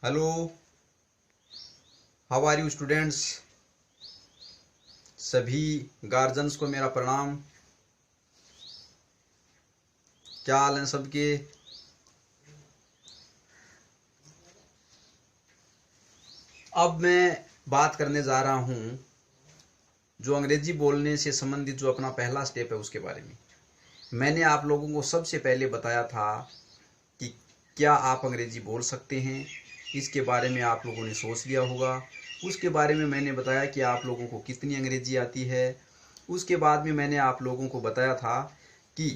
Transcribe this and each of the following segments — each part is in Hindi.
Hello, how are you students. सभी गार्जियंस को मेरा प्रणाम। क्या हाल है सबके। अब मैं बात करने जा रहा हूं जो अंग्रेजी बोलने से संबंधित जो अपना पहला स्टेप है उसके बारे में। मैंने आप लोगों को सबसे पहले बताया था कि क्या आप अंग्रेजी बोल सकते हैं, इसके बारे में आप लोगों ने सोच लिया होगा। उसके बारे में मैंने बताया कि आप लोगों को कितनी अंग्रेजी आती है। उसके बाद में मैंने आप लोगों को बताया था कि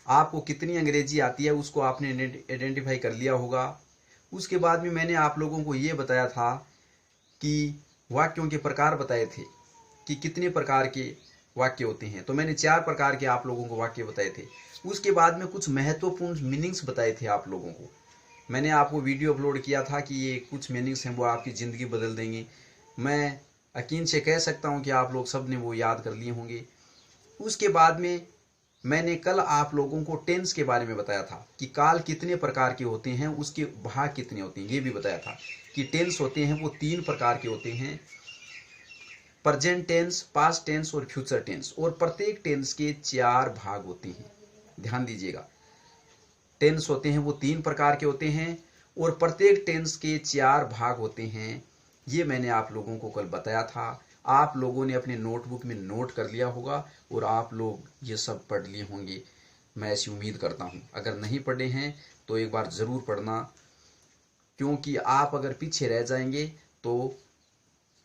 आपको कितनी अंग्रेजी आती है, उसको आपने आइडेंटिफाई कर लिया होगा। उसके बाद में मैंने आप लोगों को ये बताया था कि वाक्यों के प्रकार बताए थे कि कितने प्रकार के वाक्य होते हैं। तो मैंने 4 प्रकार के आप लोगों को वाक्य बताए थे। उसके बाद में कुछ महत्वपूर्ण मीनिंग्स बताए थे आप लोगों को। मैंने आपको वीडियो अपलोड किया था कि ये कुछ मीनिंग्स हैं वो आपकी ज़िंदगी बदल देंगे। मैं यकीन से कह सकता हूँ कि आप लोग सब ने वो याद कर लिए होंगे। उसके बाद में मैंने कल आप लोगों को टेंस के बारे में बताया था कि काल कितने प्रकार के होते हैं, उसके भाग कितने होते हैं। ये भी बताया था कि टेंस होते हैं वो 3 प्रकार के होते हैं, प्रेजेंट टेंस, पास्ट टेंस और फ्यूचर टेंस। और प्रत्येक टेंस के 4 भाग होते हैं। ध्यान दीजिएगा, टेंस होते हैं वो 3 प्रकार के होते हैं और प्रत्येक टेंस के 4 भाग होते हैं। ये मैंने आप लोगों को कल बताया था। आप लोगों ने अपने नोटबुक में नोट कर लिया होगा और आप लोग ये सब पढ़ लिए होंगे, मैं ऐसी उम्मीद करता हूँ। अगर नहीं पढ़े हैं तो एक बार ज़रूर पढ़ना, क्योंकि आप अगर पीछे रह जाएंगे तो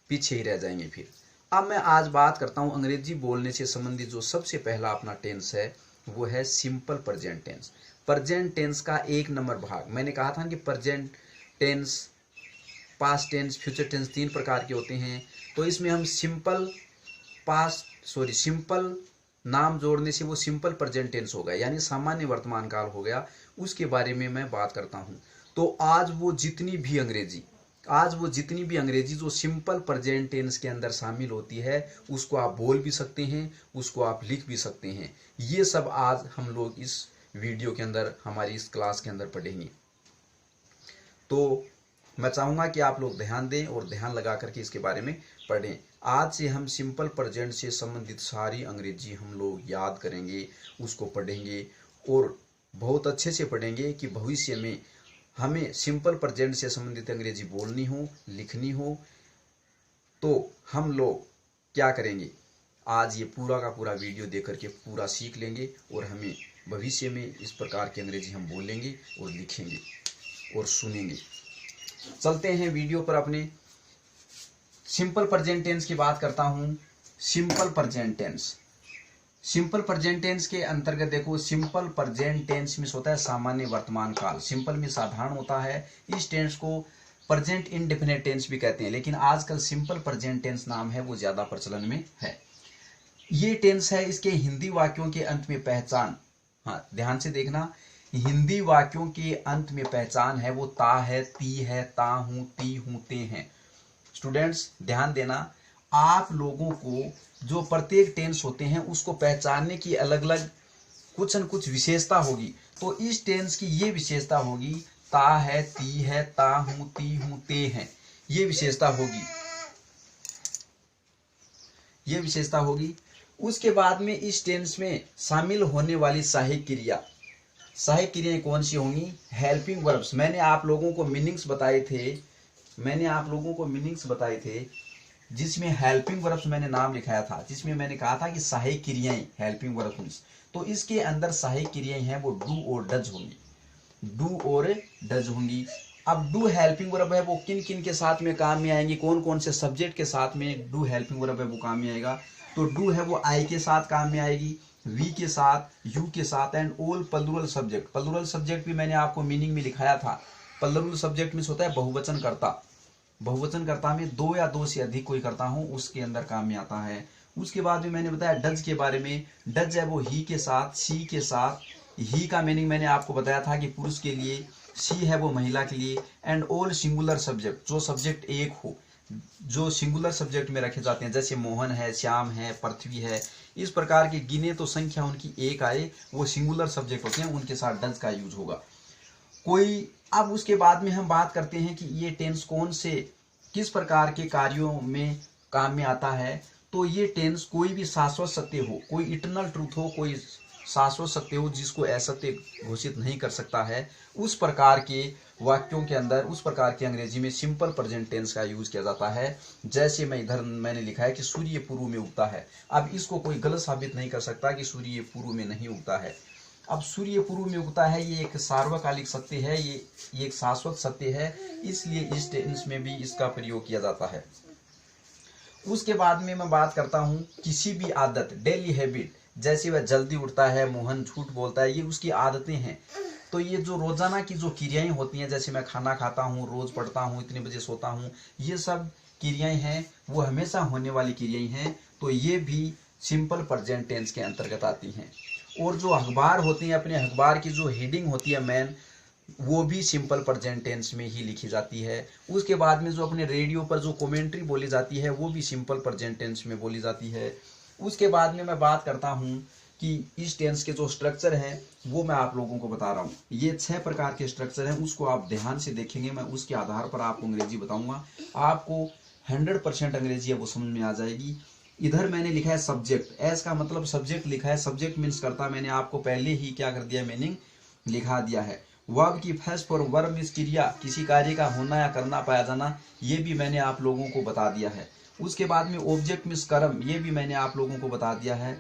पीछे ही रह जाएंगे फिर। अब मैं आज बात करता हूँ अंग्रेजी बोलने से संबंधित जो सबसे पहला अपना टेंस है वो है simple present tense. Present tense का 1 नंबर भाग मैंने कहा था कि present tense, past tense, future tense 3 प्रकार के होते हैं। तो इसमें हम सिंपल नाम जोड़ने से वो सिंपल प्रेजेंट टेंस हो गया, यानी सामान्य वर्तमान काल हो गया। उसके बारे में मैं बात करता हूँ। तो आज वो जितनी भी अंग्रेजी जो सिंपल प्रेजेंट टेंस के अंदर शामिल होती है उसको आप बोल भी सकते हैं, उसको आप लिख भी सकते हैं। ये सब आज हम लोग इस वीडियो के अंदर, हमारी इस क्लास के अंदर पढ़ेंगे। तो मैं चाहूँगा कि आप लोग ध्यान दें और ध्यान लगा करके इसके बारे में पढ़ें। आज से हम सिंपल प्रेजेंट से संबंधित सारी अंग्रेजी हम लोग याद करेंगे, उसको पढ़ेंगे और बहुत अच्छे से पढ़ेंगे कि भविष्य में हमें सिंपल प्रेजेंट से संबंधित अंग्रेजी बोलनी हो, लिखनी हो, तो हम लोग क्या करेंगे, आज ये पूरा का पूरा वीडियो देख करके पूरा सीख लेंगे और हमें भविष्य में इस प्रकार की अंग्रेजी हम बोलेंगे और लिखेंगे और सुनेंगे। चलते हैं वीडियो पर। अपने सिंपल प्रेजेंट टेंस की बात करता हूं। सिंपल प्रेजेंट टेंस के अंतर्गत देखो, सिंपल प्रेजेंट टेंस में होता है सामान्य वर्तमान काल। सिंपल में साधारण होता है। इस टेंस को प्रेजेंट इंडेफिनिट टेंस भी कहते हैं, लेकिन आजकल सिंपल प्रेजेंट टेंस नाम है वो ज्यादा प्रचलन में है। ये टेंस है, इसके हिंदी वाक्यों के अंत में पहचान, हाँ ध्यान से देखना, हिंदी वाक्यों के अंत में पहचान है वो ता है, ती है, ता हूं, ती हूं, ते हैं। स्टूडेंट्स ध्यान देना, आप लोगों को जो प्रत्येक टेंस होते हैं उसको पहचानने की अलग अलग कुछ न कुछ विशेषता होगी। तो इस टेंस की ये विशेषता होगी, ता है, ती है, ता हूं, ती हूं, ते हैं। ये विशेषता होगी। उसके बाद में इस टेंस में शामिल होने वाली सहायक क्रियाएं कौन सी होंगी? Helping verbs. मैंने आप लोगों को मीनिंग्स बताए थे, जिसमें हेल्पिंग वर्ब्स मैंने नाम लिखाया था, जिसमें मैंने कहा था कि सहायक क्रियाएं हेल्पिंग वर्ब्स। तो इसके अंदर सहायक क्रियाएं हैं वो डू और डज होंगी। अब डू हेल्पिंग वर्ब है वो किन किन के साथ में काम में आएंगे, कौन कौन से सब्जेक्ट के साथ में डू हेल्पिंग वर्ब है वो काम में आएगा? तो डू है वो आई के साथ काम में आएगी, वी के साथ, यू के साथ, and all plural subject. Plural subject भी मैंने आपको मीनिंग में लिखाया था। प्लूरल सब्जेक्ट में होता है बहुवचन कर्ता में 2 या 2 से अधिक कोई करता हूं उसके अंदर काम में आता है। उसके बाद में मैंने बताया डज के बारे में। डज है वो ही के साथ, सी के साथ। ही का मीनिंग मैंने आपको बताया था कि पुरुष के लिए, सी है वो महिला के लिए, एंड ऑल सिंगुलर सब्जेक्ट, जो सब्जेक्ट एक हो, जो सिंगुलर सब्जेक्ट में रखे जाते हैं, जैसे मोहन है, श्याम है, पृथ्वी है, इस प्रकार के गिने तो संख्या उनकी एक आए, वो सिंगुलर सब्जेक्ट होते हैं, उनके साथ डज का यूज होगा। कोई अब उसके बाद में हम बात करते हैं कि ये टेंस कौन से किस प्रकार के कार्यों में काम में आता है। तो ये टेंस कोई भी शाश्वत सत्य हो, कोई इटर्नल ट्रूथ हो, कोई शाश्वत सत्य हो जिसको असत्य घोषित नहीं कर सकता है, उस प्रकार के वाक्यों के अंदर, उस प्रकार की अंग्रेजी में सिंपल प्रेजेंट टेंस का यूज किया जाता है। जैसे मैंने लिखा है कि सूर्य पूर्व में उगता है। अब इसको कोई गलत साबित नहीं कर सकता कि सूर्य पूर्व में नहीं उगता है। अब सूर्य पूर्व में उगता है, ये एक सार्वकालिक सत्य है, ये एक शाश्वत सत्य है, इसलिए इस टेंस में भी इसका प्रयोग किया जाता है। उसके बाद में मैं बात करता हूं किसी भी आदत, डेली हैबिट, जैसे वह जल्दी उठता है, मोहन झूठ बोलता है, ये उसकी आदतें हैं। तो ये जो रोजाना की जो क्रियाएं होती हैं, जैसे मैं खाना खाता हूँ, रोज पढ़ता हूँ, इतने बजे सोता हूँ, ये सब क्रियाएं हैं, वो हमेशा होने वाली क्रियाएं हैं। तो ये भी सिंपल प्रेजेंट टेंस के अंतर्गत आती हैं। और जो अखबार होती हैं, अपने अखबार की जो हेडिंग होती है मेन, वो भी सिंपल प्रेजेंट टेंस में ही लिखी जाती है। उसके बाद में जो अपने रेडियो पर जो कमेंट्री बोली जाती है, वो भी सिंपल प्रेजेंट टेंस में बोली जाती है। उसके बाद में मैं बात करता हूँ कि इस टेंस के जो स्ट्रक्चर हैं, वो मैं आप लोगों को बता रहा हूँ। ये 6 प्रकार के स्ट्रक्चर हैं, उसको आप ध्यान से देखेंगे, मैं उसके आधार पर आपको अंग्रेजी बताऊंगा। आपको 100% अंग्रेजी है वो समझ में आ जाएगी। इधर मैंने लिखा है सब्जेक्ट, एस का मतलब सब्जेक्ट लिखा है। सब्जेक्ट मीन्स करता, मैंने आपको पहले ही क्या कर दिया, मीनिंग लिखा दिया है। वर्ब की फर्स्ट फॉर्म, वर्ब मीन्स क्रिया, किसी कार्य का होना या करना, पाया जाना, ये भी मैंने आप लोगों को बता दिया है। उसके बाद में ऑब्जेक्ट मीन्स कर्म, ये भी मैंने आप लोगों को बता दिया है।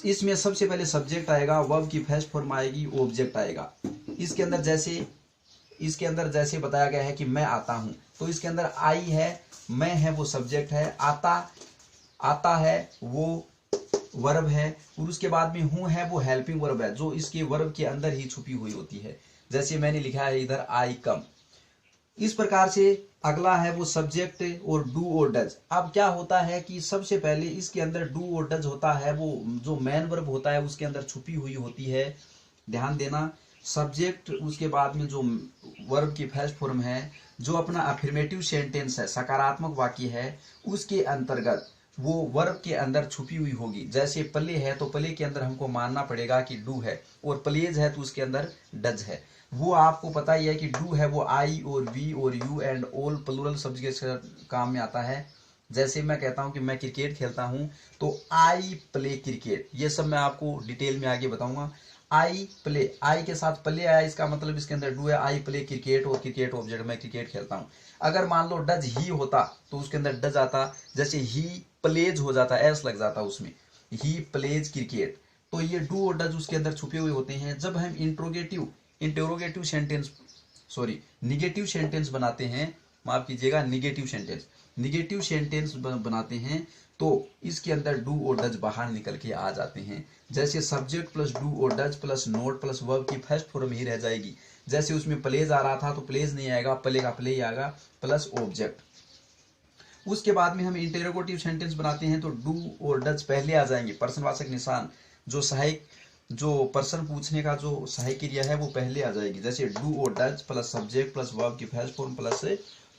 इसमें सबसे पहले सब्जेक्ट आएगा, वर्ब की फर्स्ट फॉर्म आएगी, ऑब्जेक्ट आएगा। इसके अंदर जैसे बताया गया है कि मैं आता हूं, तो इसके अंदर आई है, मैं है वो सब्जेक्ट है, आता है वो वर्ब है, और उसके बाद में हूं है वो हेल्पिंग वर्ब है, जो इसके वर्ब के अंदर ही छुपी हुई होती है। जैसे मैंने लिखा है इधर आई कम। इस प्रकार से अगला है वो सब्जेक्ट और डू और डज। अब क्या होता है कि सबसे पहले इसके अंदर डू और डज होता है, वो जो मेन वर्ब होता है उसके अंदर छुपी हुई होती है, ध्यान देना। सब्जेक्ट, उसके बाद में जो वर्ब की फर्स्ट फॉर्म है, जो अपना अफर्मेटिव सेंटेंस है, सकारात्मक वाक्य है, उसके अंतर्गत वो वर्ब के अंदर छुपी हुई होगी। जैसे प्ले है, तो प्ले के अंदर हमको मानना पड़ेगा कि डू है, और प्लेज है तो उसके अंदर डज है। वो आपको पता ही है कि डू है वो आई और वी और you and all plural subjects के काम में आता है। जैसे मैं कहता हूं कि मैं क्रिकेट खेलता हूं, तो आई प्ले क्रिकेट, ये सब मैं आपको डिटेल में आगे बताऊंगा। आई प्ले, आई के साथ प्ले आया, इसका मतलब इसके अंदर डू है, आई प्ले क्रिकेट, और क्रिकेट ऑब्जेक्ट, मैं क्रिकेट खेलता हूं। अगर मान लो डज ही होता तो उसके अंदर डज आता, जैसे ही प्लेज हो जाता, एस लग जाता उसमें, ही प्लेज क्रिकेट। तो ये डू और डज उसके अंदर छुपे हुए होते हैं। जब हम इंटरोगेटिव सेंटेंस बनाते हैं, माफ कीजिएगा, निगेटिव सेंटेंस बनाते हैं, तो इसके अंदर डू और डज बाहर निकल के आ जाते हैं। जैसे सब्जेक्ट प्लस डू और does plus note plus verb की फर्स्ट फॉर्म ही रह जाएगी। जैसे उसमें प्लेज आ रहा था तो प्लेज नहीं आएगा, प्ले का प्ले ही आएगा, प्लस ऑब्जेक्ट। उसके बाद में हम इंटरोगेटिव सेंटेंस बनाते हैं, तो डू और डज पहले आ जाएंगे, पर्सनवाचक निशान, जो पर्सन पूछने का जो सहायक क्रिया है वो पहले आ जाएगी। जैसे डू और does plus subject plus verb की फर्स्ट फॉर्म प्लस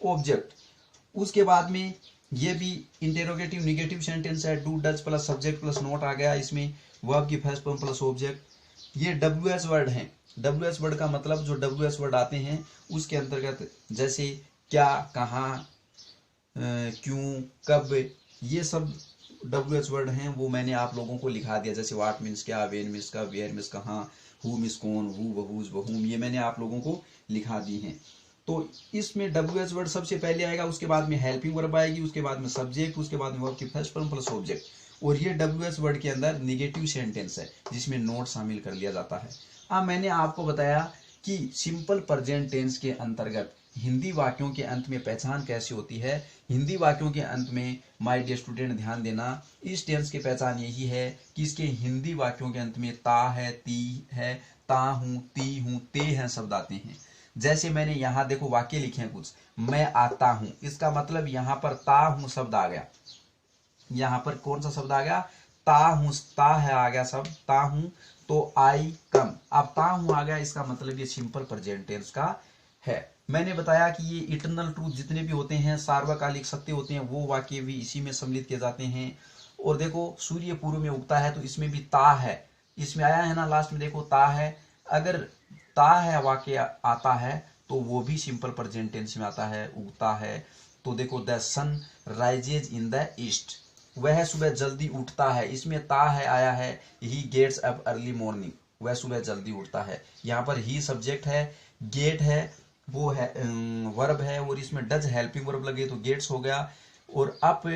ऑब्जेक्ट। उसके बाद में ये भी इंटरोगेटिव निगेटिव सेंटेंस है, do does plus subject plus not आ गया, इसमें वर्ब की फर्स्ट फॉर्म प्लस ऑब्जेक्ट। ये WS वर्ड हैं। WS वर्ड का मतलब जो WS वर्ड आते हैं उसके अंतर्गत, जैसे क्या, कहाँ, क्यों, कब, ये सब WS वर्ड हैं, वो मैंने आप लोगों को लिखा दिया। जैसे वाट मीन्स क्या, वेन मीन्स कब, वेयर मीन्स कहाँ, हु मीन्स कौन, हु वहुज वहुम, ये मैंने आप लोगों को लिखा दी हैं। तो इसमें WS वर्ड सबसे पहले आएगा, उसके बाद में हेल्पिंग वर्ब आएगी, उसके बाद में सब्जेक्ट, उसके बाद में वर्ब की फर्स्ट फॉर्म प्लस ऑब्जेक्ट। और ये WS वर्ड के अंदर निगेटिव सेंटेंस है जिसमें नोट शामिल कर लिया जाता है। अब मैंने आपको बताया कि सिंपल प्रेजेंट टेंस के अंतर्गत हिंदी वाक्यों के अंत में पहचान कैसे होती है। हिंदी वाक्यों के अंत में, माय डियर स्टूडेंट ध्यान देना, इस टेंस की पहचान यही है कि इसके हिंदी वाक्यों के अंत में ता है, ती है, ता हूं, ती हूं, ते हैं शब्द आते हैं। जैसे मैंने यहाँ देखो वाक्य लिखे हैं कुछ, मैं आता हूं, इसका मतलब यहाँ पर ता हूं शब्द आ गया। यहाँ पर कौन सा शब्द आ गया, ता हूं, ता है आ गया शब्द, ता हूं, तो आई कम। अब ता हूं आ गया, इसका मतलब ये सिंपल प्रेजेंट टेंस का है। मैंने बताया कि ये इटर्नल ट्रूथ जितने भी होते हैं, सार्वकालिक सत्य होते हैं, वो वाक्य भी इसी में सम्मिलित किए जाते हैं। और देखो सूर्य पूर्व में उगता है, तो इसमें भी ता है, इसमें आया है ना, लास्ट में देखो ता है। अगर ता उगता है वाक्य आता है तो वो भी सिंपल प्रेजेंट टेंस में आता है, उगता है। तो देखो the sun rises in the east, वह सुबह जल्दी उठता है, इसमें ता है आया है, he gets up early morning, वह सुबह जल्दी उठता है। यहाँ पर ही सब्जेक्ट है, गेट है वो है वर्ब है, और इसमें डज हेल्पिंग वर्ब लगे तो गेट्स हो गया, और अप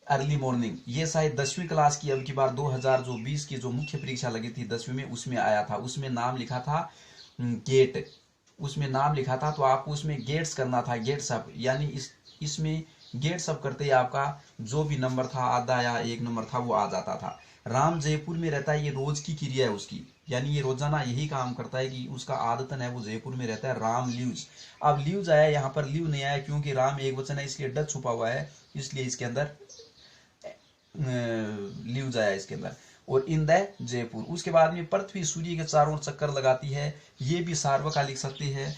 अर्ली मॉर्निंग ये शायद 10वीं क्लास की अब की बार 2020 की जो मुख्य परीक्षा लगी थी 10वीं में, उसमें आया था, उसमें नाम लिखा था गेट, उसमें नाम लिखा था, तो आपको उसमें गेट्स करना था, गेट्स अप, यानी इसमें गेट्स अप करते ही आपका जो भी नंबर था आधा या 1 नंबर था वो आ जाता था। राम जयपुर में रहता है, ये रोज की क्रिया है उसकी, यानी ये रोजाना यही काम करता है कि उसका आदतन है वो जयपुर में रहता है। राम लीव्स, अब लीव्स आया, यहाँ पर लीव नहीं आया क्योंकि राम एक वचन है इसलिए डज छुपा हुआ है, इसलिए इसके अंदर लीव्स आया इसके अंदर। और इन द जयपुर, उसके बाद में पृथ्वी सूर्य के चारों ओर चक्कर लगाती है, ये भी सार्वकालिक सत्य है,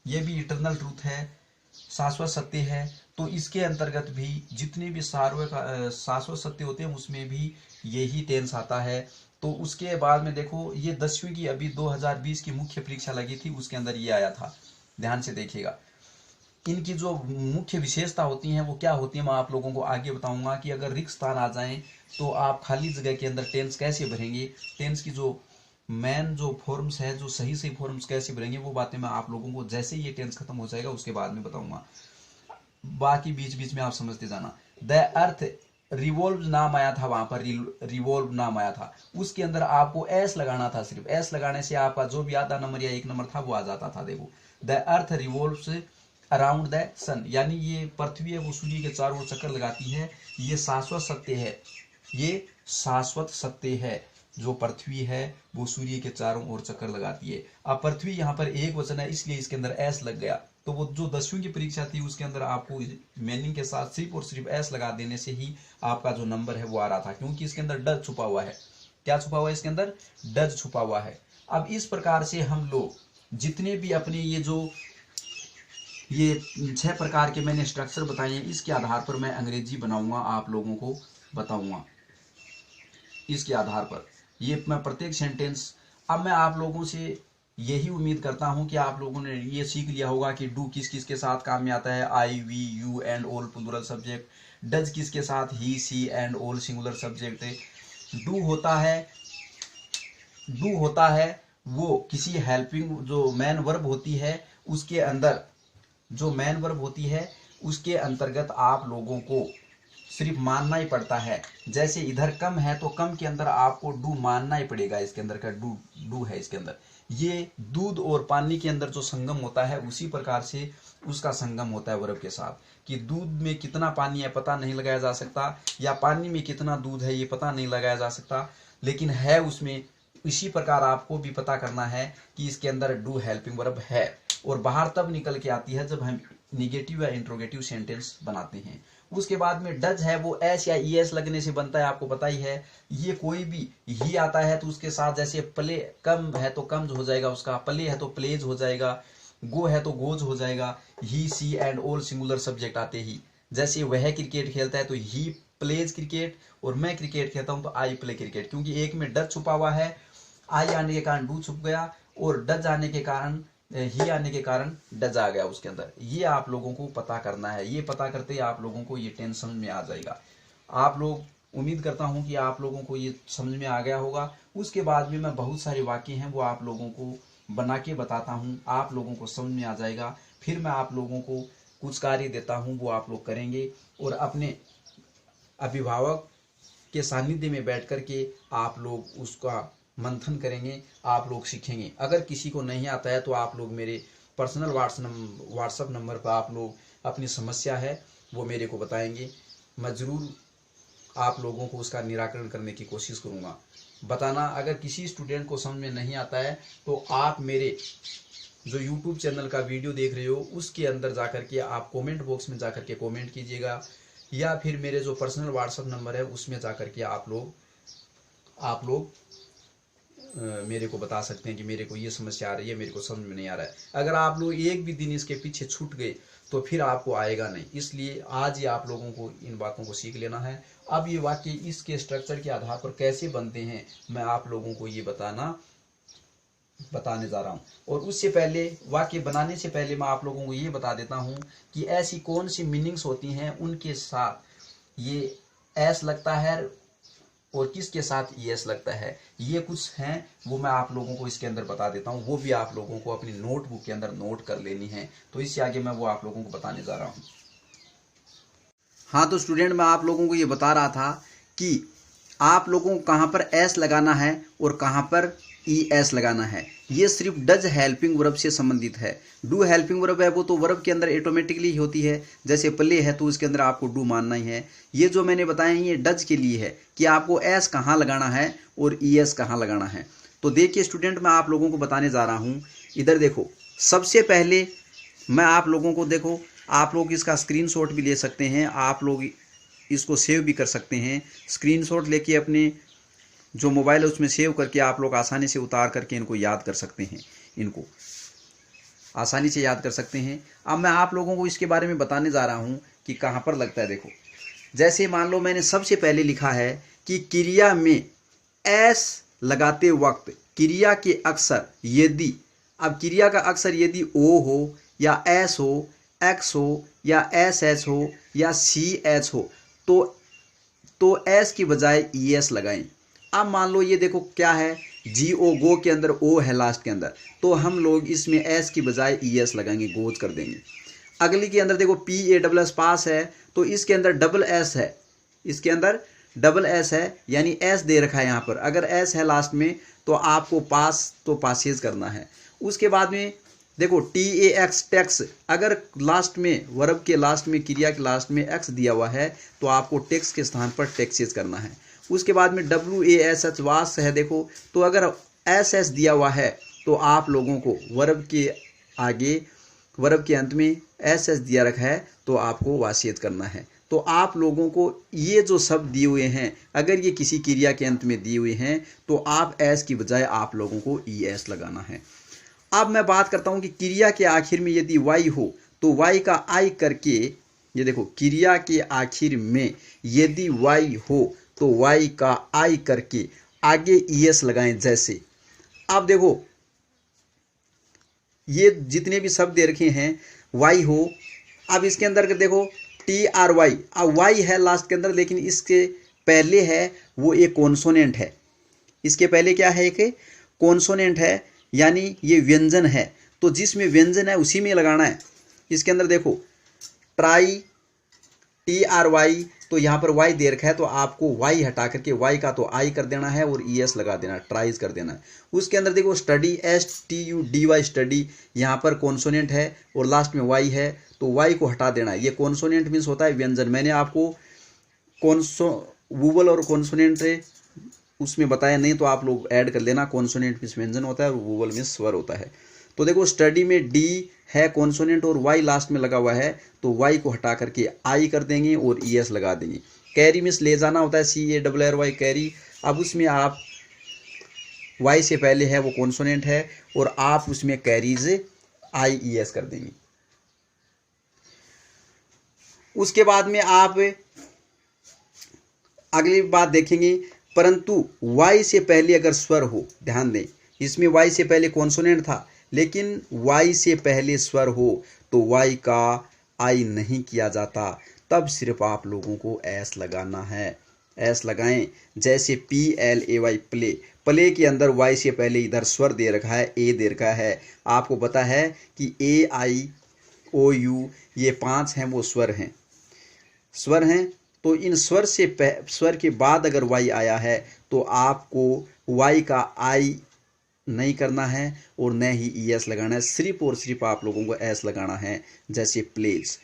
ये भी इटरनल ट्रूथ है, शाश्वत सत्य है। तो इसके अंतर्गत भी जितने भी शाश्वत सत्य होते हैं उसमें भी यही टेंस आता है। तो उसके बाद में देखो ये 10वीं की अभी 2020 की मुख्य परीक्षा लगी थी, उसके अंदर ये आया था, ध्यान से देखिएगा। इनकी जो मुख्य विशेषता होती हैं वो क्या होती है मैं आप लोगों को आगे बताऊंगा, कि अगर रिक्त स्थान आ जाएं तो आप खाली जगह के अंदर टेंस कैसे भरेंगे, टेंस की जो मेन जो फॉर्म्स है, जो सही सही फॉर्म्स कैसे भरेंगे, वो बातें मैं आप लोगों को जैसे ही ये टेंस खत्म हो जाएगा उसके बाद में बताऊंगा, बाकी बीच बीच में आप समझते जाना। द अर्थ रिवॉल्व नाम आया था, वहां पर रिवॉल्व नाम आया था, उसके अंदर आपको एस लगाना था, सिर्फ एस लगाने से आपका जो भी आधा नंबर या 1 नंबर था वो आ जाता था। देखो the earth revolves around the sun, यानी ये पृथ्वी है वो सूर्य के चारों ओर चक्कर लगाती है, ये शाश्वत सत्य है, ये शाश्वत सत्य है, जो पृथ्वी है वो सूर्य के चारों ओर चक्कर लगाती है। अब पृथ्वी यहाँ पर एक वचन है इसलिए इसके अंदर एस लग गया, तो वो जो 10वीं की परीक्षा थी उसके अंदर आपको मीनिंग के साथ सिर्फ और सिर्फ एस लगा देने से ही आपका जो नंबर है वो आ रहा था, क्योंकि इसके अंदर डज छुपा हुआ है। क्या छुपा हुआ है इसके अंदर? डज छुपा हुआ है। अब इस प्रकार से हम लोग जितने भी अपने ये 6 प्रकार के मैंने स्ट्रक्चर बताए हैं, इसके आधार पर मैं अंग्रेजी बनाऊंगा, आप लोगों को बताऊंगा इसके आधार पर। ये मैं प्रत्येक सेंटेंस, अब मैं आप लोगों से यही उम्मीद करता हूं कि आप लोगों ने ये सीख लिया होगा कि डू किस किस के साथ काम में आता है, I we you and all plural subject. Does किसके साथ, he she and all singular subject. Do होता है वो किसी हेल्पिंग जो मैन वर्ब होती है उसके अंदर, जो मैन वर्ब होती है उसके अंतर्गत आप लोगों को सिर्फ मानना ही पड़ता है। जैसे इधर कम है तो कम के अंदर आपको डू मानना ही पड़ेगा, इसके अंदर का डू है इसके अंदर। ये दूध और पानी के अंदर जो संगम होता है उसी प्रकार से उसका संगम होता है वर्ब के साथ, कि दूध में कितना पानी है पता नहीं लगाया जा सकता, या पानी में कितना दूध है ये पता नहीं लगाया जा सकता, लेकिन है उसमें। इसी प्रकार आपको भी पता करना है कि इसके अंदर डू हेल्पिंग वर्ब है, और बाहर तब निकल के आती है जब हम निगेटिव या इंट्रोगेटिव सेंटेंस बनाते हैं। उसके बाद में डज है वो एस या ईएस लगने से बनता है, आपको पता ही है। ये कोई भी ही आता है तो उसके साथ, जैसे प्ले कम है तो कम्स हो जाएगा उसका, प्ले है तो प्लेज हो जाएगा, गो है तो गोज हो जाएगा। ही she and all singular subject आते ही, जैसे वह क्रिकेट खेलता है तो ही प्लेज क्रिकेट, और मैं क्रिकेट खेलता हूं तो आई प्ले क्रिकेट, क्योंकि एक में डज छुपा हुआ है, आई आने के कारण डू छुप गया, और डज आने के कारण ही आने के कारण डज आ गया उसके अंदर। ये आप लोगों को पता करना है, ये पता करते ही आप लोगों को ये टेंशन में आ जाएगा। आप लोग, उम्मीद करता हूं कि आप लोगों को ये समझ में आ गया होगा। उसके बाद में मैं बहुत सारे वाक्य हैं वो आप लोगों को बना के बताता हूं, आप लोगों को समझ में आ जाएगा। फिर मैं आप लोगों को कुछ कार्य देता हूं वो आप लोग करेंगे, और अपने अभिभावक के सानिध्य में बैठ करके आप लोग उसका मंथन करेंगे, आप लोग सीखेंगे। अगर किसी को नहीं आता है तो आप लोग मेरे पर्सनल व्हाट्सएप नंबर पर आप लोग अपनी समस्या है वो मेरे को बताएंगे, मैं ज़रूर आप लोगों को उसका निराकरण करने की कोशिश करूँगा। बताना, अगर किसी स्टूडेंट को समझ में नहीं आता है तो आप मेरे जो YouTube चैनल का वीडियो देख रहे हो उसके अंदर जाकर के आप कमेंट बॉक्स में जाकर के कमेंट कीजिएगा, या फिर मेरे जो पर्सनल व्हाट्सएप नंबर है उसमें जाकर के आप लोग मेरे को बता सकते हैं कि मेरे को ये समस्या आ रही है, मेरे को समझ में नहीं आ रहा है। अगर आप लोग एक भी दिन इसके पीछे छूट गए तो फिर आपको आएगा नहीं, इसलिए आज ही आप लोगों को इन बातों को सीख लेना है। अब ये वाक्य इसके स्ट्रक्चर के आधार पर कैसे बनते हैं मैं आप लोगों को ये बताना बताने जा रहा हूँ। और उससे पहले, वाक्य बनाने से पहले मैं आप लोगों को ये बता देता हूँ कि ऐसी कौन सी मीनिंग्स होती हैं उनके साथ ये एस लगता है और किसके साथ ईएस लगता है। ये कुछ हैं, वो मैं आप लोगों को इसके अंदर बता देता हूँ, वो भी आप लोगों को अपनी नोटबुक के अंदर नोट कर लेनी है। तो इससे आगे मैं वो आप लोगों को बताने जा रहा हूँ। हाँ तो स्टूडेंट, मैं आप लोगों को ये बता रहा था कि आप लोगों को कहाँ पर एस लगाना है और कहाँ पर ई एस लगाना है। ये सिर्फ डज हेल्पिंग वर्ब से संबंधित है। डू हेल्पिंग वर्ब है वो तो वर्ब के अंदर ऑटोमेटिकली ही होती है, जैसे प्ले है तो उसके अंदर आपको डू मानना ही है। ये जो मैंने बताया है ये डज के लिए है कि आपको एस कहाँ लगाना है और ई एस कहाँ लगाना है। तो देखिए स्टूडेंट, मैं आप लोगों को बताने जा रहा हूँ। इधर देखो, सबसे पहले मैं आप लोगों को, देखो आप लोग इसका स्क्रीनशॉट भी ले सकते हैं, आप लोग इसको सेव भी कर सकते हैं। स्क्रीनशॉट लेके अपने जो मोबाइल है उसमें सेव करके आप लोग आसानी से उतार करके इनको याद कर सकते हैं, इनको आसानी से याद कर सकते हैं। अब मैं आप लोगों को इसके बारे में बताने जा रहा हूँ कि कहाँ पर लगता है। देखो, जैसे मान लो मैंने सबसे पहले लिखा है कि क्रिया में एस लगाते वक्त क्रिया के अक्षर यदि, अब क्रिया का अक्षर यदि ओ हो या एस हो, एक्स हो या एस एच हो या सी एच हो तो एस की बजाय ई एस लगाएं। अब मान लो ये देखो क्या है, जी ओ, गो के अंदर ओ है लास्ट के अंदर, तो हम लोग इसमें एस की बजाय ई एस लगाएंगे, गोज कर देंगे। अगली के अंदर देखो पी ए डबल एस, पास है, तो इसके अंदर डबल एस है, इसके अंदर डबल एस है, यानी एस दे रखा है यहाँ पर। अगर एस है लास्ट में तो आपको पास तो पासेज करना है। उसके बाद में देखो टी ए एक्स, टैक्स, अगर लास्ट में वर्ब के लास्ट में, क्रिया के लास्ट में एक्स दिया हुआ है तो आपको टैक्स के स्थान पर टैक्सेस करना है। उसके बाद में डब्ल्यू ए एस एच, वास है, देखो तो अगर एस एस दिया हुआ है तो आप लोगों को वर्ब के आगे, वर्ब के अंत में एस एस दिया रखा है तो आपको वासियत करना है। तो आप लोगों को ये जो शब्द दिए हुए हैं, अगर ये किसी क्रिया के अंत में दिए हुए हैं तो आप एस की बजाय आप लोगों को ई एस लगाना है। अब मैं बात करता हूं कि क्रिया के आखिर में यदि वाई हो तो वाई का आई करके, ये देखो क्रिया के आखिर में यदि वाई हो तो वाई का आई करके आगे ई एस लगाएं। जैसे आप देखो ये जितने भी शब्द दे रखे हैं वाई हो, अब इसके अंदर देखो टी आर वाई, अब वाई है लास्ट के अंदर, लेकिन इसके पहले है वो एक कॉन्सोनेंट है। इसके पहले क्या है, एक कॉन्सोनेंट है, यानी ये व्यंजन है, तो जिसमें व्यंजन है उसी में लगाना है। इसके अंदर देखो ट्राई, टी आर वाई, तो यहाँ पर वाई दे रखा है तो आपको वाई हटा करके वाई का तो आई कर देना है और ई एस लगा देना है, ट्राइज कर देना है। उसके अंदर देखो study, S T U D Y, study, यहाँ पर कॉन्सोनेंट है और लास्ट में वाई है तो वाई को हटा देना है। ये कॉन्सोनेंट मीन्स होता है व्यंजन। मैंने आपको वूवल और कॉन्सोनेंट उसमें बताया नहीं तो आप लोग ऐड कर लेना। कॉन्सोनेंट मीन्स व्यंजन होता है और वूवल मीन्स स्वर होता है। तो देखो स्टडी में डी है कॉन्सोनेंट और वाई लास्ट में लगा हुआ है तो वाई को हटा करके आई कर देंगे और ई एस लगा देंगे। कैरी मीन्स ले जाना होता है, C A double R Y, carry. अब उसमें आप वाई से पहले है वो कॉन्सोनेंट है और आप उसमें कैरीज आई ई एस कर देंगे। उसके बाद में आप अगली बात देखेंगे, परंतु वाई से पहले अगर स्वर हो, ध्यान दें इसमें वाई से पहले कॉन्सोनेंट था लेकिन वाई से पहले स्वर हो तो वाई का आई नहीं किया जाता, तब सिर्फ आप लोगों को एस लगाना है। एस लगाएं, जैसे P L A Y, play, play के अंदर वाई से पहले इधर स्वर दे रखा है, ए दे रखा है। आपको पता है कि ए आई ओ यू ये 5 हैं वो स्वर हैं, स्वर हैं। तो इन स्वर से स्वर के बाद अगर वाई आया है तो आपको वाई का आई नहीं करना है और न ही ई एस लगाना है, सिर्फ और सिर्फ आप लोगों को एस लगाना है। जैसे प्लेज,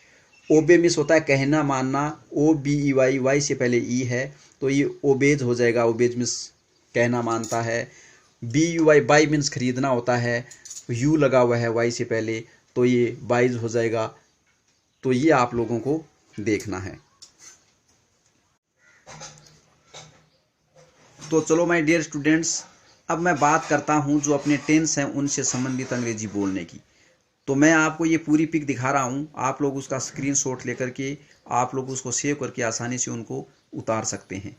ओबे मिस होता है कहना मानना, O B E Y, Y से पहले ई है तो ये ओबेज हो जाएगा, ओबेज मिस कहना मानता है। B U Y, buy means खरीदना होता है, यू लगा हुआ है वाई से पहले तो ये बाइज हो जाएगा। तो ये आप लोगों को देखना है। तो चलो माय डियर स्टूडेंट्स, अब मैं बात करता हूं जो अपने टेंस हैं उनसे संबंधित अंग्रेजी बोलने की। तो मैं आपको ये पूरी पिक दिखा रहा हूं, आप लोग उसका स्क्रीनशॉट लेकर के आप लोग उसको सेव करके आसानी से उनको उतार सकते हैं।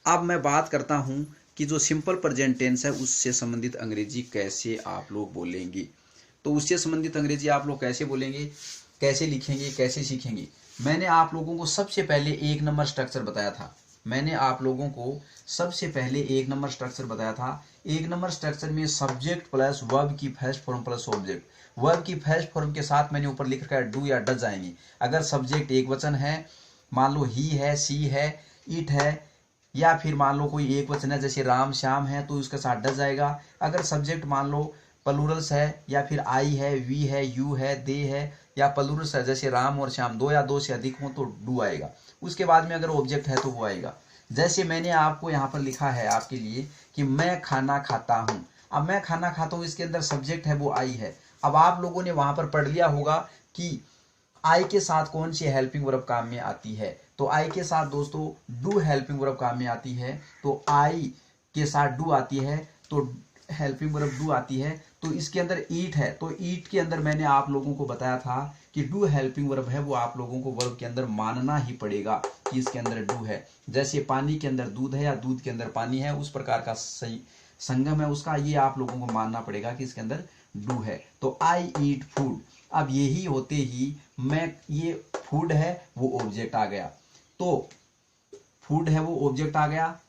अब मैं बात करता हूं कि जो सिंपल प्रेजेंट टेंस है उससे संबंधित अंग्रेजी कैसे आप लोग बोलेंगे। तो उससे संबंधित अंग्रेजी आप लोग कैसे बोलेंगे, कैसे लिखेंगे, कैसे सीखेंगे। मैंने आप लोगों को सबसे पहले 1 नंबर स्ट्रक्चर बताया था। मैंने आप लोगों को सबसे पहले 1 नंबर स्ट्रक्चर बताया था। 1 नंबर स्ट्रक्चर में सब्जेक्ट प्लस वर्ब की first form plus object. Verb की फर्स्ट फॉर्म के साथ मैंने ऊपर लिख रखा है डू या डज आएंगे। अगर सब्जेक्ट एक वचन है, मान लो ही है, सी है, इट है, या फिर मान लो कोई एक वचन है जैसे राम श्याम है तो उसके साथ डज आएगा। अगर सब्जेक्ट मान लो प्लूरल्स है या फिर आई है, वी है, यू है, दे है, या प्लूरल्स है जैसे राम और श्याम, 2 या 2 से अधिक हो तो डू आएगा। उसके बाद में अगर ऑब्जेक्ट है तो वो आएगा। जैसे मैंने आपको यहाँ पर लिखा है आपके लिए कि मैं खाना खाता हूँ। अब मैं खाना खाता हूँ, इसके अंदर सब्जेक्ट है वो आई है। अब आप लोगों ने वहां पर पढ़ लिया होगा कि आई के साथ कौन सी हेल्पिंग वर्ब काम में आती है। तो आई के साथ दोस्तों डू हेल्पिंग वर्ब काम में आती है। तो आई के साथ डू आती है, तो हेल्पिंग वर्ब डू आती है। तो इसके अंदर ईट है, तो ईट के अंदर मैंने आप लोगों को बताया था कि डू हेल्पिंग वर्ब है, वो आप लोगों को वर्ब के अंदर मानना ही पड़ेगा कि इसके अंदर डू है। जैसे पानी के अंदर दूध है या दूध के अंदर पानी है, उस प्रकार का सही संगम है उसका, ये आप लोगों को मानना पड़ेगा कि इसके अंदर डू है। तो आई ईट फूड। अब यही होते ही मैं, ये फूड है वो ऑब्जेक्ट आ गया, तो फूड है वो ऑब्जेक्ट आ गया।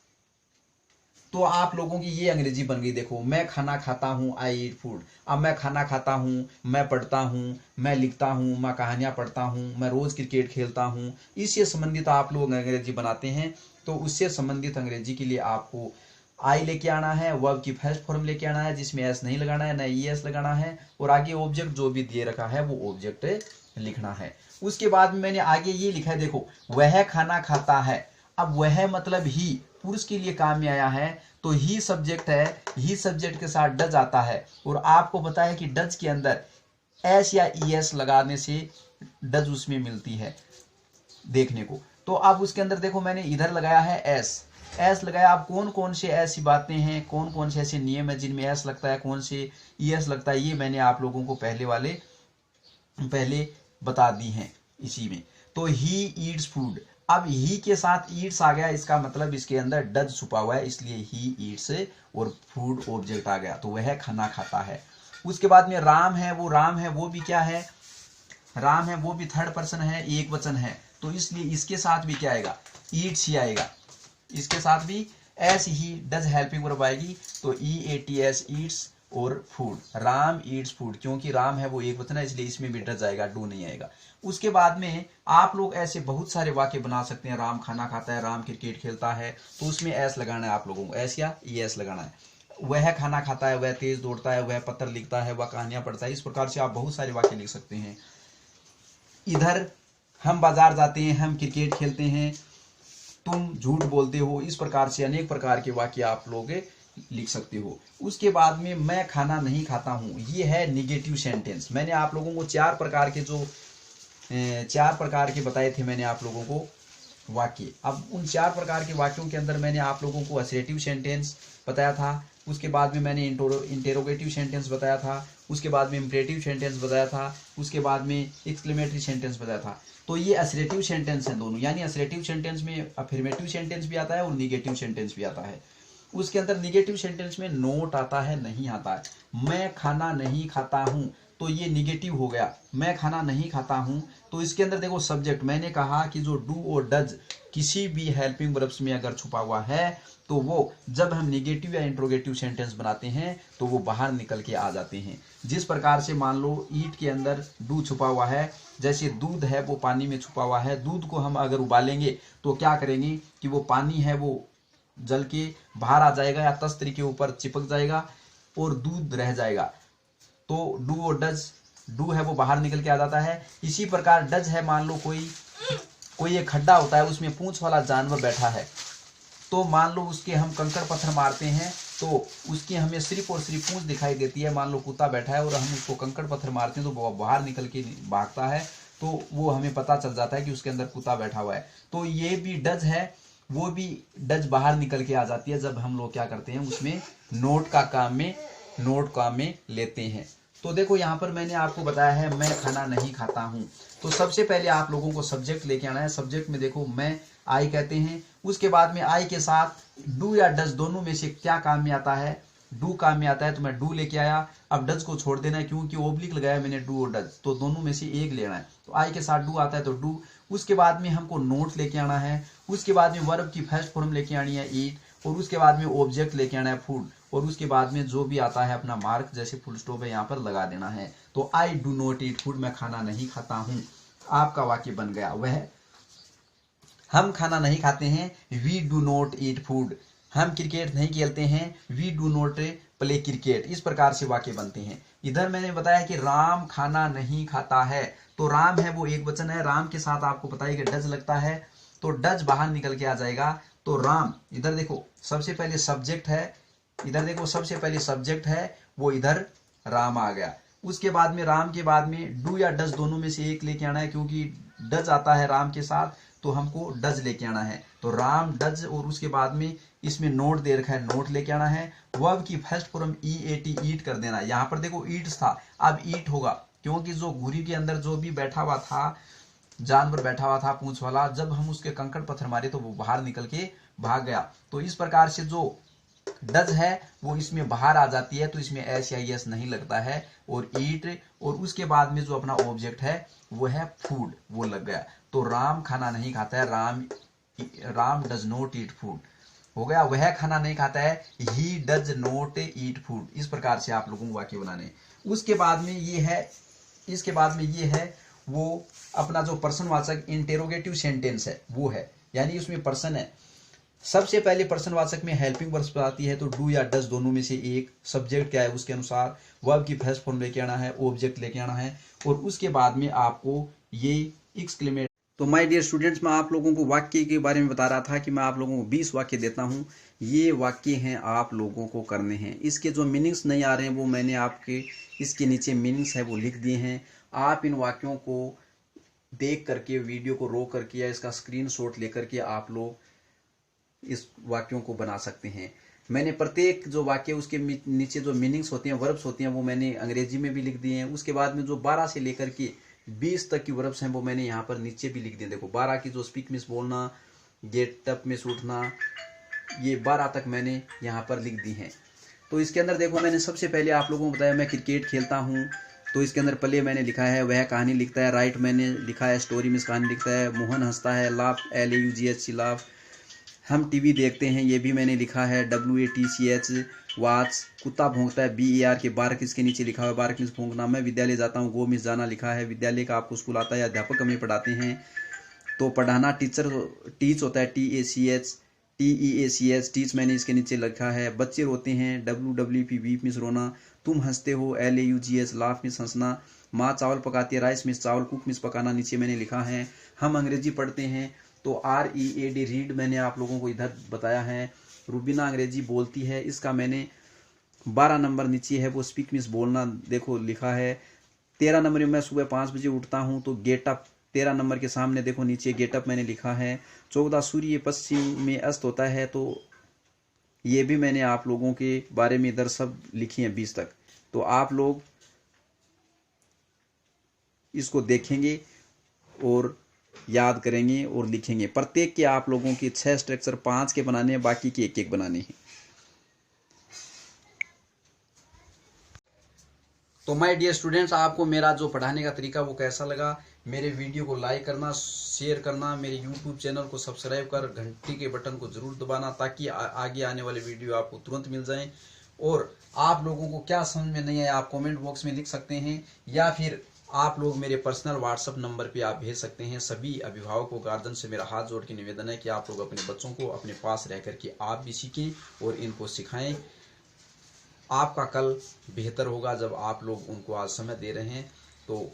तो आप लोगों की ये अंग्रेजी बन गई। देखो, मैं खाना खाता हूं, आई ईट फूड। अब मैं खाना खाता हूं, मैं पढ़ता हूं, मैं लिखता हूं, मैं कहानियां पढ़ता हूं, मैं रोज क्रिकेट खेलता हूं। इससे संबंधित आप लोग अंग्रेजी बनाते हैं। तो उससे संबंधित अंग्रेजी के लिए आपको आई लेके आना है, वर्ब की फर्स्ट फॉर्म लेके आना है जिसमें एस नहीं लगाना है, न ई एस लगाना है, और आगे ऑब्जेक्ट जो भी दिए रखा है वो ऑब्जेक्ट लिखना है। उसके बाद में मैंने आगे ये लिखा है, देखो, वह खाना खाता है। अब वह मतलब ही पुरुष के लिए काम में आया है, तो ही सब्जेक्ट है, ही सब्जेक्ट के साथ डज आता है। और आपको पता है कि डज के अंदर एस या ई एस लगाने से डज उसमें मिलती है देखने को। तो अब उसके अंदर देखो मैंने इधर लगाया है एस, एस लगाया। अब कौन कौन से ऐसी बातें हैं, कौन कौन से ऐसे नियम है जिनमें एस लगता है, कौन से ई एस लगता है, ये मैंने आप लोगों को पहले बता दी हैं इसी में। तो ही ईट्स फूड। अब ही के साथ ईट्स आ गया, इसका मतलब इसके अंदर डज छुपा हुआ है, इसलिए ही ईट्स और फूड ऑब्जेक्ट आ गया, तो वह खाना खाता है। उसके बाद में राम है, वो भी क्या है, राम है वो भी थर्ड पर्सन है, एक वचन है, तो इसलिए इसके साथ भी क्या आएगा, ईट्स ही आएगा। इसके साथ भी S he does helping verb आएगी, तो ई ए टी एस ईट्स और फूड। राम ईट्स फूड, क्योंकि राम है वो एक वचन है इसलिए इसमें भी डज आएगा, डू नहीं आएगा। उसके बाद में आप लोग ऐसे बहुत सारे वाक्य बना सकते हैं। राम खाना खाता है, राम क्रिकेट खेलता है, तो उसमें एस लगाना है आप लोगों को, एस या ई एस लगाना है। वह खाना खाता है, वह तेज दौड़ता है, वह पत्र लिखता है, वह कहानियां पढ़ता है। इस प्रकार से आप बहुत सारे वाक्य लिख सकते हैं। इधर हम बाजार जाते हैं, हम क्रिकेट खेलते हैं, तुम झूठ बोलते हो। इस प्रकार से अनेक प्रकार के वाक्य आप लोग लिख सकते हो। उसके बाद में मैं खाना नहीं खाता हूं, ये है निगेटिव सेंटेंस। मैंने आप लोगों को चार प्रकार के बताए थे मैंने आप लोगों को वाक्य। अब उन 4 प्रकार के वाक्यों के अंदर मैंने आप लोगों को असर्टिव सेंटेंस बताया था, उसके बाद में मैंने इंटेरोगेटिव सेंटेंस बताया था, उसके बाद में इंपरेटिव सेंटेंस बताया था, उसके बाद में एक्सक्लेमेटरी सेंटेंस बताया था। तो ये असर्टिव सेंटेंस हैं दोनों, यानी असर्टिव सेंटेंस में अफर्मेटिव सेंटेंस भी आता है और निगेटिव सेंटेंस भी आता है। उसके अंदर निगेटिव सेंटेंस में नोट आता है, नहीं आता है। मैं खाना नहीं खाता हूं, तो ये निगेटिव हो गया, मैं खाना नहीं खाता हूं। तो इसके अंदर देखो सब्जेक्ट, मैंने कहा कि जो डू और डज किसी भी हेल्पिंग वर्ब्स में अगर छुपा हुआ है तो वो जब हम निगेटिव या इंट्रोगेटिव सेंटेंस बनाते हैं तो वो बाहर निकल के आ जाते हैं। जिस प्रकार से मान लो ईट के अंदर डू छुपा हुआ है, जैसे दूध है वो पानी में छुपा हुआ है, दूध को हम अगर उबालेंगे तो क्या करेंगे कि वो पानी है वो जल के बाहर आ जाएगा या तस्तरी के ऊपर चिपक जाएगा और दूध रह जाएगा। तो डू और डज, डू है वो बाहर निकल के आ जाता है। इसी प्रकार डज है, मान लो कोई एक खड्डा होता है उसमें पूंछ वाला जानवर बैठा है, तो मान लो उसके हम कंकड़ पत्थर मारते हैं तो उसकी हमें सिर्फ और सिर्फ पूंछ दिखाई देती है। मान लो कुत्ता बैठा है और हम उसको कंकड़ पत्थर मारते हैं तो वो बाहर निकल के भागता है, तो वो हमें पता चल जाता है कि उसके अंदर कुत्ता बैठा हुआ है। तो ये भी डज है, वो भी डज बाहर निकल के आ जाती है जब हम लोग क्या करते हैं उसमें नोट काम में लेते हैं। तो देखो यहाँ पर मैंने आपको बताया है मैं खाना नहीं खाता हूँ। तो सबसे पहले आप लोगों को सब्जेक्ट लेके आना है। सब्जेक्ट में देखो मैं आई कहते हैं। उसके बाद में आई के साथ डू या डज दोनों में से क्या काम में आता है, डू काम में आता है, तो मैं डू लेके आया। अब डज को छोड़ देना है क्योंकि ओब्लिक लगाया मैंने डू और डज, तो दोनों में से एक लेना है। तो आई के साथ डू आता है तो डू। उसके बाद में हमको नोट लेके आना है। उसके बाद में वर्ब की फर्स्ट फॉर्म लेके आनी है ईट, और उसके बाद में ऑब्जेक्ट लेके आना है फूड, और उसके बाद में जो भी आता है अपना मार्क जैसे फुल स्टॉप है यहाँ पर लगा देना है। तो I do not eat food, मैं खाना नहीं खाता हूँ। आपका वाक्य बन गया वह हम खाना नहीं खाते हैं, we do not eat food. हम क्रिकेट नहीं खेलते हैं, we do not play cricket. इस प्रकार से वाक्य बनते हैं। इधर मैंने बताया कि राम खाना नहीं खाता है, तो राम है वो एक वचन है, राम के साथ आपको पता है कि डज लगता है, तो डज बाहर निकल के आ जाएगा। तो राम, इधर देखो सबसे पहले सब्जेक्ट है, इधर देखो सबसे पहले सब्जेक्ट है, वो इधर राम आ गया। उसके बाद में राम के बाद में डू या डज दोनों में से एक लेके आना है, क्योंकि डज आता है राम के साथ, तो हमको डज लेके आना है। तो राम डज, और उसके बाद में इसमें नोट दे रखा है, नोट लेके आना है। वर्ब की फर्स्ट फॉर्म ईएटी ईट कर देना। यहाँ पर देखो ईट्स था, अब ईट होगा, क्योंकि जो घुरी के अंदर जो भी बैठा हुआ था, जानवर बैठा हुआ था पूंछ वाला, जब हम उसके कंकड़ पत्थर मारे तो वो बाहर निकल के भाग गया। तो इस प्रकार से जो डज है वो इसमें बाहर आ जाती है, तो इसमें एस या एस नहीं लगता है, और ईट, और उसके बाद में जो अपना ऑब्जेक्ट है वो है फूड, वो लग गया। तो राम खाना नहीं खाता है, Ram does not eat food हो गया। वह खाना नहीं खाता है, he does not eat food. इस प्रकार से आप लोगों को वाक्य बनाने। उसके बाद में ये है, इसके बाद में ये है वो अपना जो पर्सनवाचक इंटेरोगेटिव सेंटेंस है वो है, यानी उसमें पर्सन है। सबसे पहले पर्सनवाचक में हेल्पिंग वर्ब्स आती है, तो डू या डज दोनों में से एक, सब्जेक्ट क्या है उसके अनुसार, वर्ब की फर्स्ट फॉर्म लेके आना है, ऑब्जेक्ट लेके आना है, और उसके बाद में आपको ये एक्सक्लेमेट। तो माय डियर स्टूडेंट्स, मैं आप लोगों को वाक्य के बारे में बता रहा था कि मैं आप लोगों को 20 वाक्य देता हूं। ये वाक्य हैं आप लोगों को करने हैं। इसके जो मीनिंग्स नहीं आ रहे हैं वो मैंने आपके इसके नीचे मीनिंग्स है वो लिख दिए हैं। आप इन वाक्यों को देख करके, वीडियो को रोक करके या इसका स्क्रीनशॉट लेकर के आप लोग इस वाक्यों को बना सकते हैं। मैंने प्रत्येक जो वाक्य उसके नीचे जो मीनिंग्स होती हैं, वर्ब्स होती हैं, वो मैंने अंग्रेजी में भी लिख दिए हैं। उसके बाद में जो 12 से लेकर के 20 तक की वर्ब्स हैं वो मैंने यहाँ पर नीचे भी लिख दिए। देखो 12 की जो स्पीक मिस बोलना, गेट अप मिस उठना, ये 12 तक मैंने यहाँ पर लिख दी हैं। तो इसके अंदर देखो मैंने सबसे पहले आप लोगों को बताया मैं क्रिकेट खेलता हूँ, तो इसके अंदर प्ले मैंने लिखा है, वह कहानी लिखता है, राइट मैंने लिखा है, स्टोरी मिस कहानी लिखता है, मोहन हंसता है, लाफ LAUGH लाफ, हम टीवी देखते हैं, ये भी मैंने लिखा है, WATCH वाच, कुत्ता भौंकता है, BAR के बार्क इसके नीचे लिखा हुआ है, बार्क मिस भौंकना, मैं विद्यालय जाता हूँ, गो मिस जाना लिखा है, विद्यालय का आपको स्कूल आता है, अध्यापक हमें पढ़ाते हैं। तो पढ़ाना टीचर, टीच होता है, TEACH टीच मैंने इसके नीचे लिखा है, बच्चे रोते हैं, WWP वीप मिस रोना, तुम हंसते हो, LAUGH लाफ मिस हंसना, माँ चावल पकाती है, राइस मिस चावल, कुक मिस पकाना नीचे मैंने लिखा है। हम अंग्रेजी पढ़ते हैं, तो READ रीड मैंने आप लोगों को इधर बताया है। रूबीना अंग्रेजी बोलती है, इसका मैंने 12 नंबर नीचे है वो स्पीक मिस बोलना देखो लिखा है। 13 नंबर में मैं सुबह 5 बजे उठता हूँ, तो गेट अप 13 नंबर के सामने देखो नीचे गेट अप मैंने लिखा है। 14 सूर्य पश्चिम में अस्त होता है, तो ये भी मैंने आप लोगों के बारे में इधर सब लिखी है 20 तक। तो आप लोग इसको देखेंगे और याद करेंगे और लिखेंगे। प्रत्येक के आप लोगों की 6 स्ट्रक्चर 5 के बनाने हैं, बाकी के 1-1 बनाने हैं। तो माय डियर स्टूडेंट्स, आपको मेरा जो पढ़ाने का तरीका वो कैसा लगा? मेरे वीडियो को लाइक करना, शेयर करना, मेरे यूट्यूब चैनल को सब्सक्राइब कर घंटी के बटन को जरूर दबाना, ताकि आगे आने वाले वीडियो आपको तुरंत मिल जाएं। और आप लोगों को क्या समझ में नहीं आया आप कमेंट बॉक्स में लिख सकते हैं, या फिर आप लोग मेरे पर्सनल व्हाट्सएप नंबर पे आप भेज सकते हैं। सभी अभिभावकों गार्जियन से मेरा हाथ जोड़ के निवेदन है कि आप लोग अपने बच्चों को अपने पास रह करके आप भी सीखें और इनको सिखाएं। आपका कल बेहतर होगा जब आप लोग उनको आज समय दे रहे हैं, तो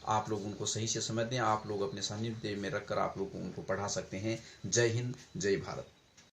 आप लोग उनको सही से समय दें। आप लोग अपने सानिध्य में रखकर आप लोग उनको पढ़ा सकते हैं। जय हिंद, जय भारत।